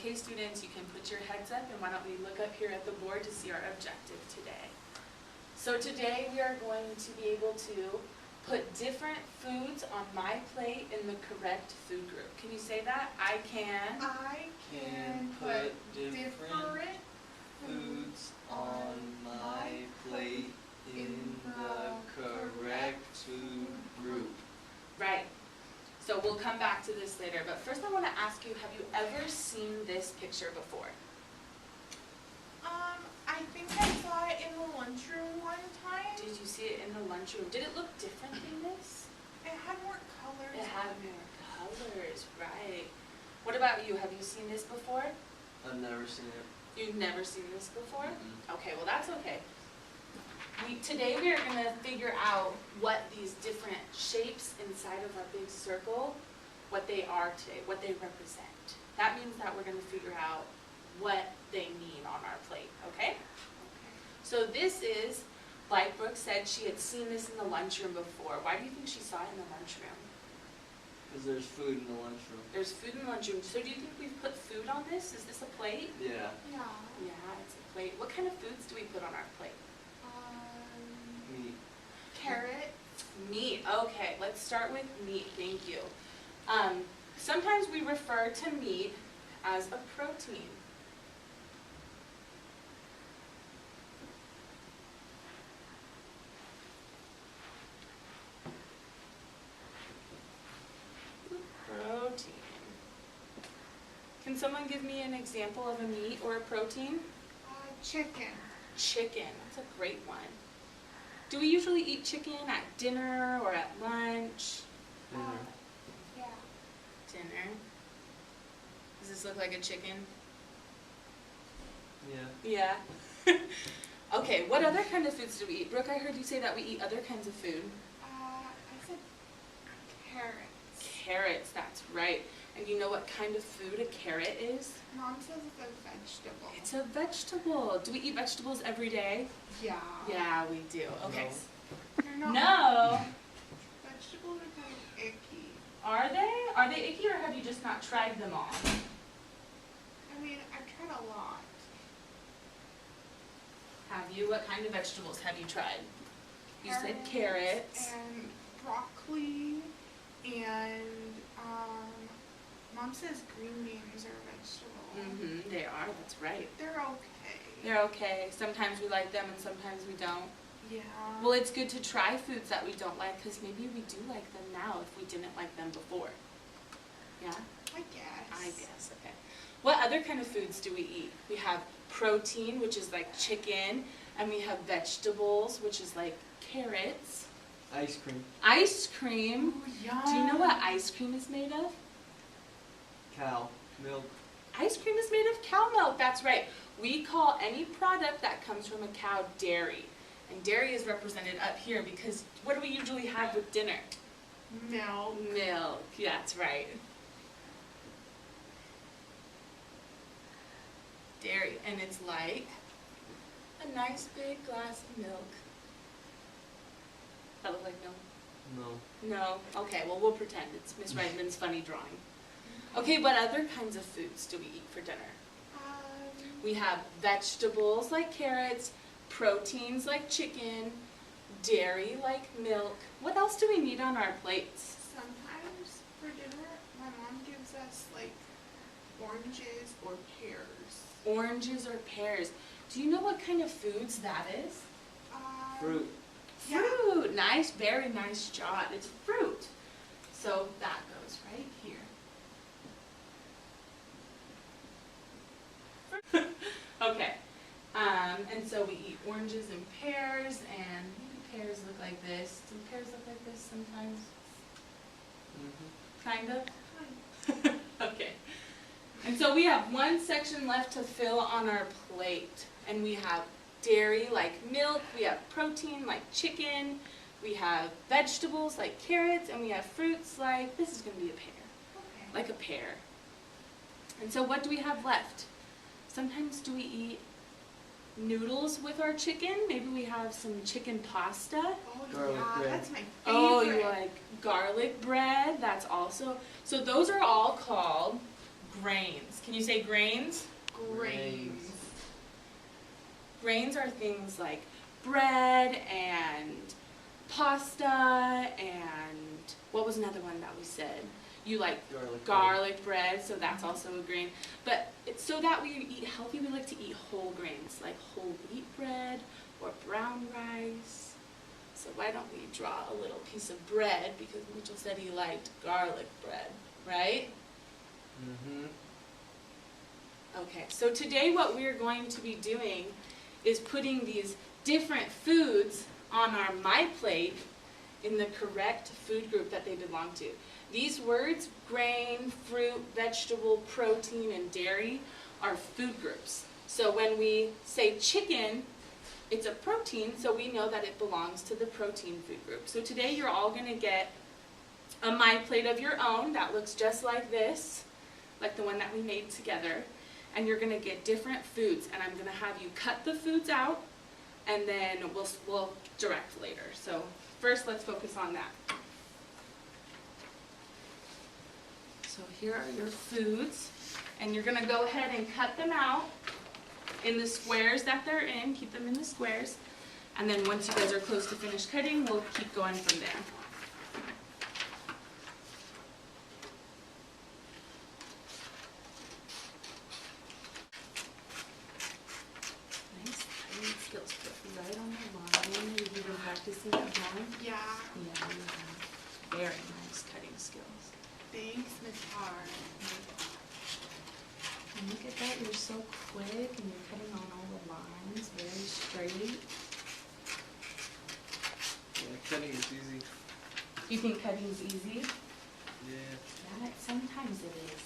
Okay, students, you can put your heads up, and why don't we look up here at the board to see our objective today. So today we are going to be able to put different foods on my plate in the correct food group. Can you say that? I can put different foods on my plate in the correct food group. Right. So we'll come back to this later, but first I want to ask you, have you ever seen this picture before? I think I saw it in the lunchroom one time. Did you see it in the lunchroom? Did it look different than this? It had more colors. It had more colors, right. What about you? Have you seen this before? I've never seen it. You've never seen this before? Mm-mm. Okay, well that's okay. Today we are going to figure out what these different shapes inside of our big circle, what they are today, what they represent. That means that we're going to figure out what they mean on our plate, okay? So this is, like Brooke said, she had seen this in the lunchroom before. Why do you think she saw it in the lunchroom? Because there's food in the lunchroom. There's food in the lunchroom. So do you think we've put food on this? Is this a plate? Yeah. Yeah. Yeah, it's a plate. What kind of foods do we put on our plate? Meat. Carrot. Meat. Okay, let's start with meat. Thank you. Sometimes we refer to meat as a protein. Protein. Can someone give me an example of a meat or a protein? Chicken. Chicken. That's a great one. Do we usually eat chicken at dinner or at lunch? Dinner. Yeah. Dinner. Does this look like a chicken? Yeah. Yeah. Okay, what other kind of foods do we eat? Brooke, I heard you say that we eat other kinds of food. I said carrots. Carrots, that's right. And you know what kind of food a carrot is? Mom says it's a vegetable. It's a vegetable. Do we eat vegetables every day? Yeah. Yeah, we do. Okay. They're not. No. Vegetables are kind of icky. Are they? Are they icky, or have you just not tried them all? I mean, I've tried a lot. Have you? What kind of vegetables have you tried? You said carrots. And broccoli and Mom says green beans are a vegetable. They are. That's right. They're okay. They're okay. Sometimes we like them and sometimes we don't. Yeah. Well, it's good to try foods that we don't like because maybe we do like them now if we didn't like them before. Yeah? I guess. I guess, okay. What other kind of foods do we eat? We have protein, which is like chicken, and we have vegetables, which is like carrots. Ice cream. Ice cream. Ooh, yum. Do you know what ice cream is made of? Cow. Milk. Ice cream is made of cow milk, that's right. We call any product that comes from a cow dairy. And dairy is represented up here because what do we usually have with dinner? Milk. Milk, yeah, that's right. Dairy, and it's like a nice big glass of milk. That look like milk? No. No? Okay, well we'll pretend. It's Miss Redmond's funny drawing. Okay, what other kinds of foods do we eat for dinner? We have vegetables like carrots, proteins like chicken, dairy like milk. What else do we need on our plates? Sometimes for dinner, my mom gives us like oranges or pears. Oranges or pears. Do you know what kind of foods that is? Fruit. Yeah. Fruit. Nice, very nice job. It's fruit. So that goes right here. Okay. And so we eat oranges and pears, and maybe pears look like this. Do pears look like this sometimes? Kind of? Okay. And so we have one section left to fill on our plate. And we have dairy like milk, we have protein like chicken, we have vegetables like carrots, and we have fruits like, this is going to be a pear, Okay. like a pear. And so what do we have left? Sometimes do we eat noodles with our chicken? Maybe we have some chicken pasta. Oh Garlic yeah, bread. that's my favorite. Oh, you like garlic bread? That's also, so those are all called grains. Can you say grains? Grains. Grains are things like bread and pasta and what was another one that we said? You like garlic bread, so that's also a grain. But it's so that we eat healthy, we like to eat whole grains, like whole wheat bread or brown rice. So why don't we draw a little piece of bread, because Mitchell said he liked garlic bread, right? Mm-hmm. Okay, so today what we're going to be doing is putting these different foods on our My Plate in the correct food group that they belong to. These words, grain, fruit, vegetable, protein, and dairy, are food groups. So when we say chicken, it's a protein, so we know that it belongs to the protein food group. So today you're all going to get a My Plate of your own that looks just like this, like the one that we made together. And you're going to get different foods, and I'm going to have you cut the foods out, and then we'll direct later. So first, let's focus on that. So here are your foods, and you're going to go ahead and cut them out in the squares that they're in. Keep them in the squares, and then once you guys are close to finish cutting, we'll keep going from there. Skills put right on the line. Have you been practicing at home? Yeah. Yeah, you have very nice cutting skills. Thanks, Miss R. And look at that, you're so quick and you're cutting on all the lines, very straight. Yeah, cutting is easy. You think cutting is easy? Yeah. Yeah, sometimes it is.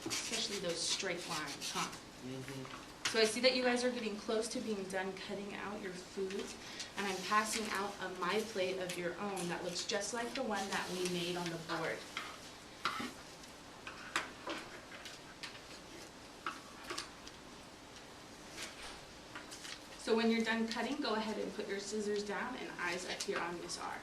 Especially those straight lines, huh? Mm-hmm. So I see that you guys are getting close to being done cutting out your foods, and I'm passing out a My Plate of your own that looks just like the one that we made on the board. So when you're done cutting, go ahead and put your scissors down and eyes up here on Miss R.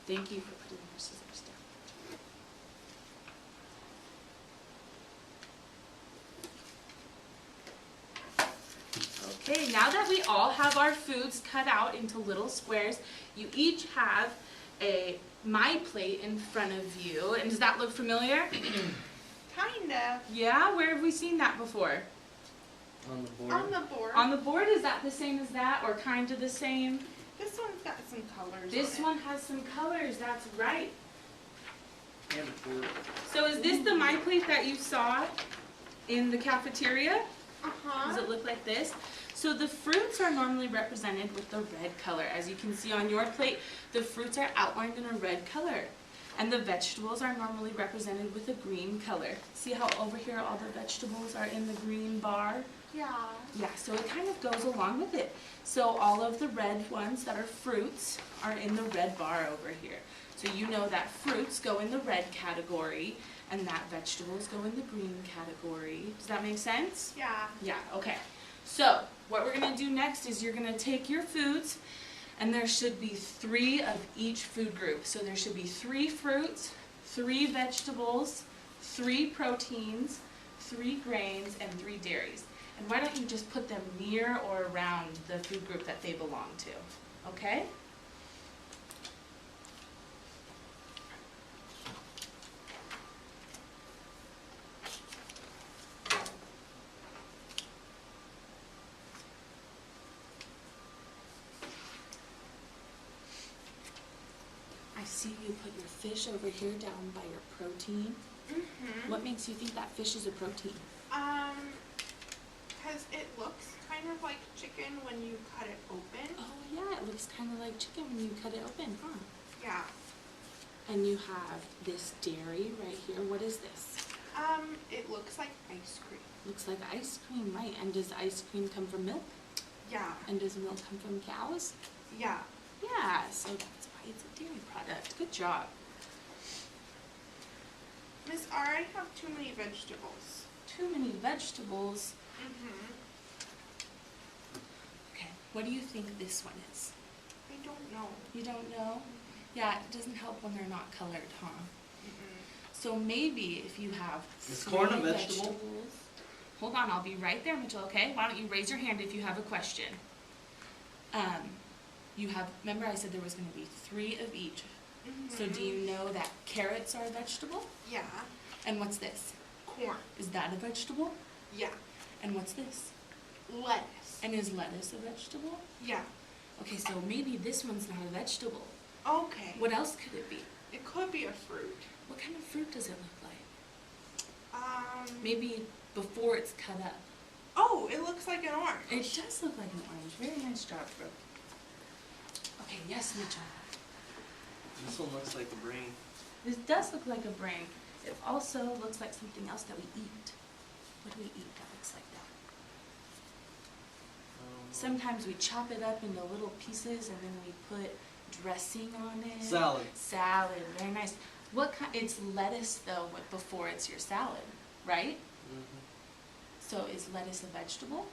Thank you for putting your scissors down. Okay, now that we all have our foods cut out into little squares, you each have a My Plate in front of you. And does that look familiar? Kinda. Yeah, where have we seen that before? On the board. On the board. On the board, is that the same as that or kind of the same? This one's got some colors This on one has some colors, that's right. And a board. So is this the My Plate that you saw in the cafeteria? it. Uh-huh. Does it look like this? So the fruits are normally represented with the red color. As you can see on your plate, the fruits are outlined in a red color. And the vegetables are normally represented with a green color. See how over here all the vegetables are in the green bar? Yeah. Yeah, so it kind of goes along with it. So all of the red ones that are fruits are in the red bar over here. So you know that fruits go in the red category and that vegetables go in the green category. Does that make sense? Yeah. Yeah, okay. So what we're going to do next is you're going to take your foods, and there should be 3 of each food group. So there should be 3 fruits, 3 vegetables, 3 proteins, 3 grains, and 3 dairies. And why don't you just put them near or around the food group that they belong to, okay? I see you put your fish over here down by your protein. Mm-hmm. What makes you think that fish is a protein? Because it looks kind of like chicken when you cut it open. Oh yeah, it looks kind of like chicken when you cut it open, huh? Yeah. And you have this dairy right here. What is this? It looks like ice cream. Looks like ice cream, right? And does ice cream come from milk? Yeah. And does milk come from cows? Yeah. Yeah, so that's why it's a dairy product. Good job. Miss R, I have too many vegetables. Too many vegetables. Mm-hmm. Okay, what do you think this one is? I don't know. You don't know? Yeah, it doesn't help when they're not colored, huh? Mm-mm. So maybe if you have Is three corn a vegetable? vegetables. Hold on, I'll be right there, Mitchell, okay? Why don't you raise your hand if you have a question? You have, remember I said there was gonna be 3 of each. Mm-hmm. So do you know that carrots are a vegetable? Yeah. And what's this? Corn. Is that a vegetable? Yeah. And what's this? Lettuce. And is lettuce a vegetable? Yeah. Okay, so maybe this one's not a vegetable. Okay. What else could it be? It could be a fruit. What kind of fruit does it look like? Maybe. Maybe before it's cut up. Oh, it looks like an orange. It does look like an orange. Very nice job, bro. Okay, yes, Mitchell. This one looks like a brain. This does look like a brain. It also looks like something else that we eat. What do we eat that looks like that? Sometimes we chop it up into little pieces and then we put dressing on it. Salad. Salad, very nice. What kind? It's lettuce though, before it's your salad, right? Mm-hmm. So is lettuce a vegetable?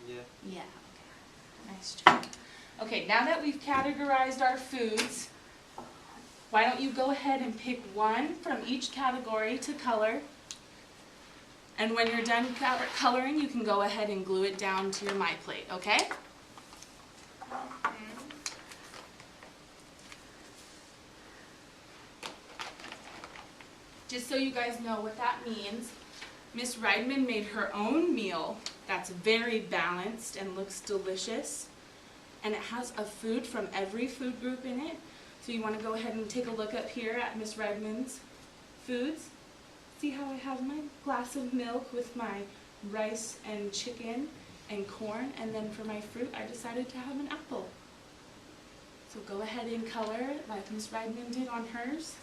Yeah. Yeah, okay. Nice job. Okay, now that we've categorized our foods, why don't you go ahead and pick one from each category to color. And when you're done coloring, you can go ahead and glue it down to your My Plate, okay? Just so you guys know what that means, Miss Reidman made her own meal that's very balanced and looks delicious. And it has a food from every food group in it. So you want to go ahead and take a look up here at Miss Reidman's foods. See how I have my glass of milk with my rice and chicken and corn. And then for my fruit, I decided to have an apple. So go ahead and color like Miss Reidman did on hers.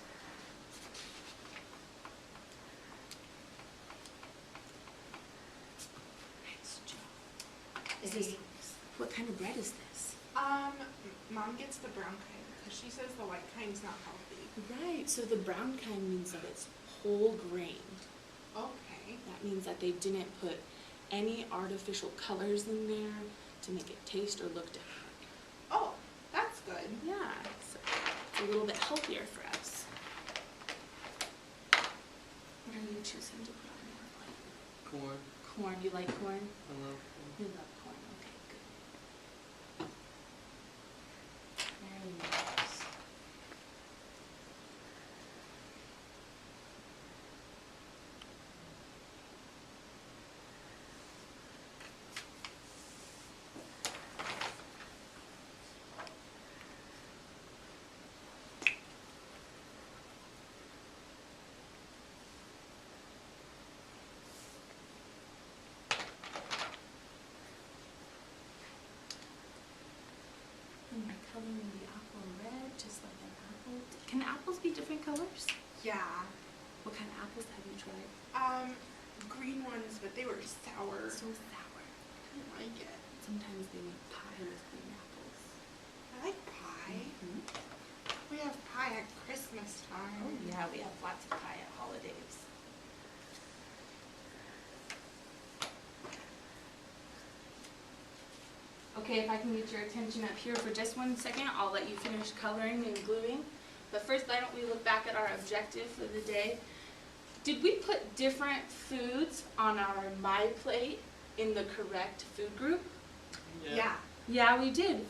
Nice job. Is this, what kind of bread is this? Mom gets the brown kind because she says the white kind's not healthy. Right, so the brown kind means that it's whole grain. Okay. That means that they didn't put any artificial colors in there to make it taste or look different. Oh, that's good. Yeah, so it's a little bit healthier for us. What are you choosing to put on your plate? Corn. Corn, you like corn? I love corn. You love corn, okay, good. Very nice. Am I coloring the apple red, just like an apple? Can apples be different colors? Yeah. What kind of apples have you tried? Green ones, but they were sour. So sour. I didn't like it. Sometimes they make pie with green apples. I like pie. Mm-hmm. We have pie at Christmas time. Oh yeah, we have lots of pie at holidays. Okay, if I can get your attention up here for just 1 second, I'll let you finish coloring and gluing. But first, why don't we look back at our objective for the day. Did we put different foods on our My Plate in the correct food group? Yeah. Yeah, we did.